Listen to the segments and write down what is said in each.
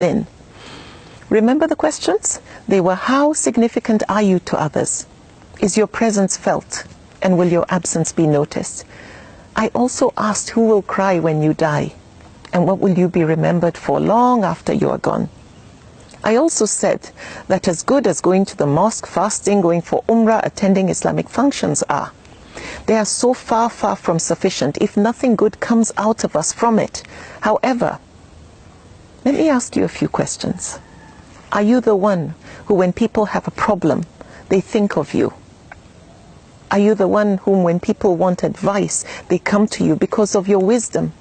in. Remember the questions? They were, how significant are you to others? Is your presence felt? And will your absence be noticed? I also asked, who will cry when you die? And what will you be remembered for long after you are gone? I also said that as good as going to the mosque, fasting, going for umrah, attending Islamic functions are, they are so far, far from sufficient if nothing good comes out of us from it. However, let me ask you a few questions. Are you the one who, when people have a problem, they think of you? Are you the one whom, when people want advice, they come to you because of your wisdom?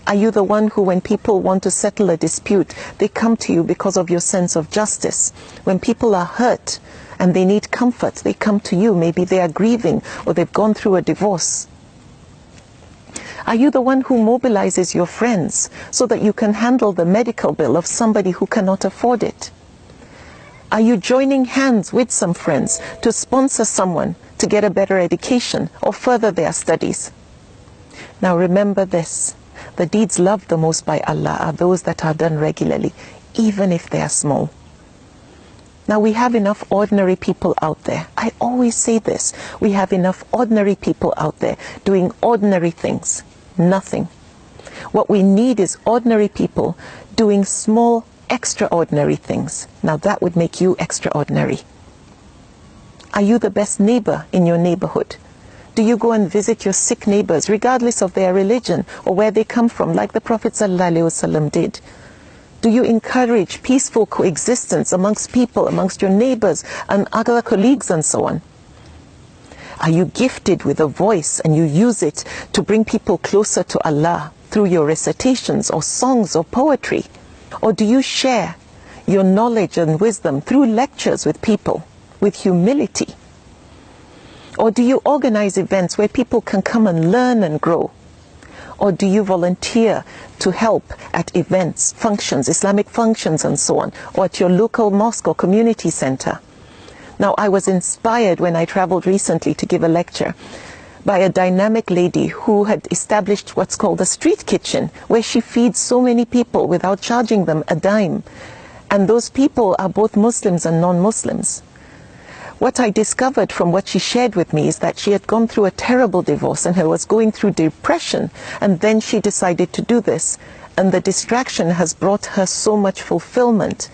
Are you the one who, when people want to settle a dispute, they come to you because of your sense of justice? When people are hurt and they need comfort, they come to you. Maybe they are grieving or they've gone through a divorce. Are you the one who mobilizes your friends so that you can handle the medical bill of somebody who cannot afford it? Are you joining hands with some friends to sponsor someone to get a better education or further their studies? Now remember this, the deeds loved the most by Allah are those that are done regularly, even if they are small. Now we have enough ordinary people out there. I always say this, we have enough ordinary people out there doing ordinary things, nothing. What we need is ordinary people doing small, extraordinary things. Now that would make you extraordinary. Are you the best neighbor in your neighborhood? Do you go and visit your sick neighbors regardless of their religion or where they come from, like the Prophet ﷺ did? Do you encourage peaceful coexistence amongst people, amongst your neighbors and other colleagues and so on? Are you gifted with a voice and you use it to bring people closer to Allah through your recitations or songs or poetry? Or do you share your knowledge and wisdom through lectures with people with humility? Or do you organize events where people can come and learn and grow? Or do you volunteer to help at events, functions, Islamic functions and so on, or at your local mosque or community center? Now, I was inspired when I traveled recently to give a lecture by a dynamic lady who had established what's called a street kitchen, where she feeds so many people without charging them a dime. And those people are both Muslims and non-Muslims. What I discovered from what she shared with me is that she had gone through a terrible divorce and was going through depression, and then she decided to do this. And the distraction has brought her so much fulfillment.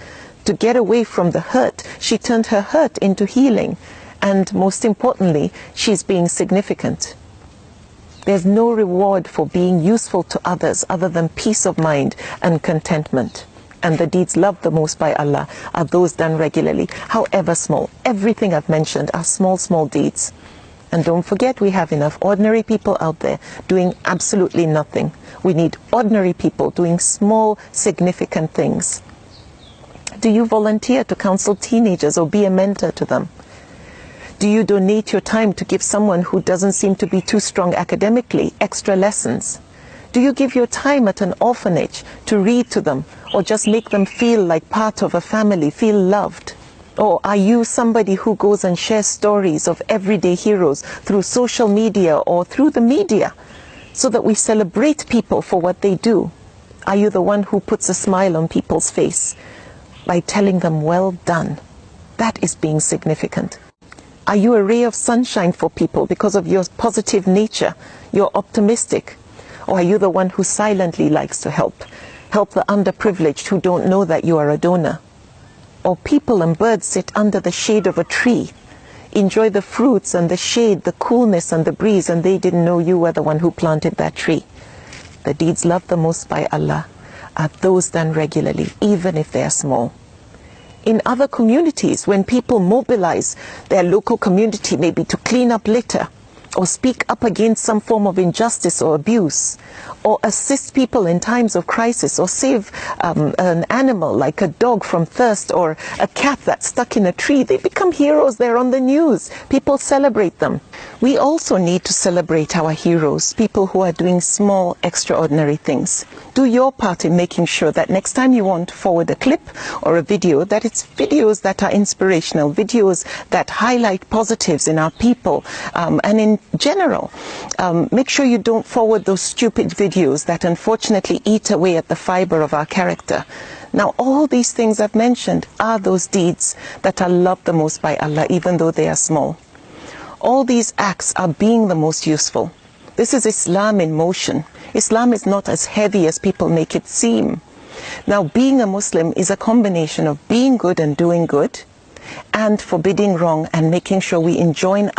To get away from the hurt, she turned her hurt into healing. And most importantly, she's being significant. There's no reward for being useful to others other than peace of mind and contentment. And the deeds loved the most by Allah are those done regularly, however small. Everything I've mentioned are small, small deeds. And don't forget, we have enough ordinary people out there doing absolutely nothing. We need ordinary people doing small, significant things. Do you volunteer to counsel teenagers or be a mentor to them? Do you donate your time to give someone who doesn't seem to be too strong academically extra lessons? Do you give your time at an orphanage to read to them or just make them feel like part of a family, feel loved? Or are you somebody who goes and shares stories of everyday heroes through social media or through the media so that we celebrate people for what they do? Are you the one who puts a smile on people's face by telling them, well done? That is being significant. Are you a ray of sunshine for people because of your positive nature? You're optimistic. Or are you the one who silently likes to help the underprivileged who don't know that you are a donor? Or people and birds sit under the shade of a tree, enjoy the fruits and the shade, the coolness and the breeze, and they didn't know you were the one who planted that tree. The deeds loved the most by Allah are those done regularly, even if they are small. In other communities, when people mobilize their local community maybe to clean up litter, or speak up against some form of injustice or abuse, or assist people in times of crisis, or save an animal like a dog from thirst, or a cat that's stuck in a tree, they become heroes. They're on the news. People celebrate them. We also need to celebrate our heroes, people who are doing small, extraordinary things. Do your part in making sure that next time you want to forward a clip or a video, that it's videos that are inspirational, videos that highlight positives in our people, and in general. Make sure you don't forward those stupid videos that unfortunately eat away at the fiber of our character. Now, all these things I've mentioned are those deeds that are loved the most by Allah, even though they are small. All these acts are being the most useful. This is Islam in motion. Islam is not as heavy as people make it seem. Now, being a Muslim is a combination of being good and doing good, and forbidding wrong and making sure we enjoin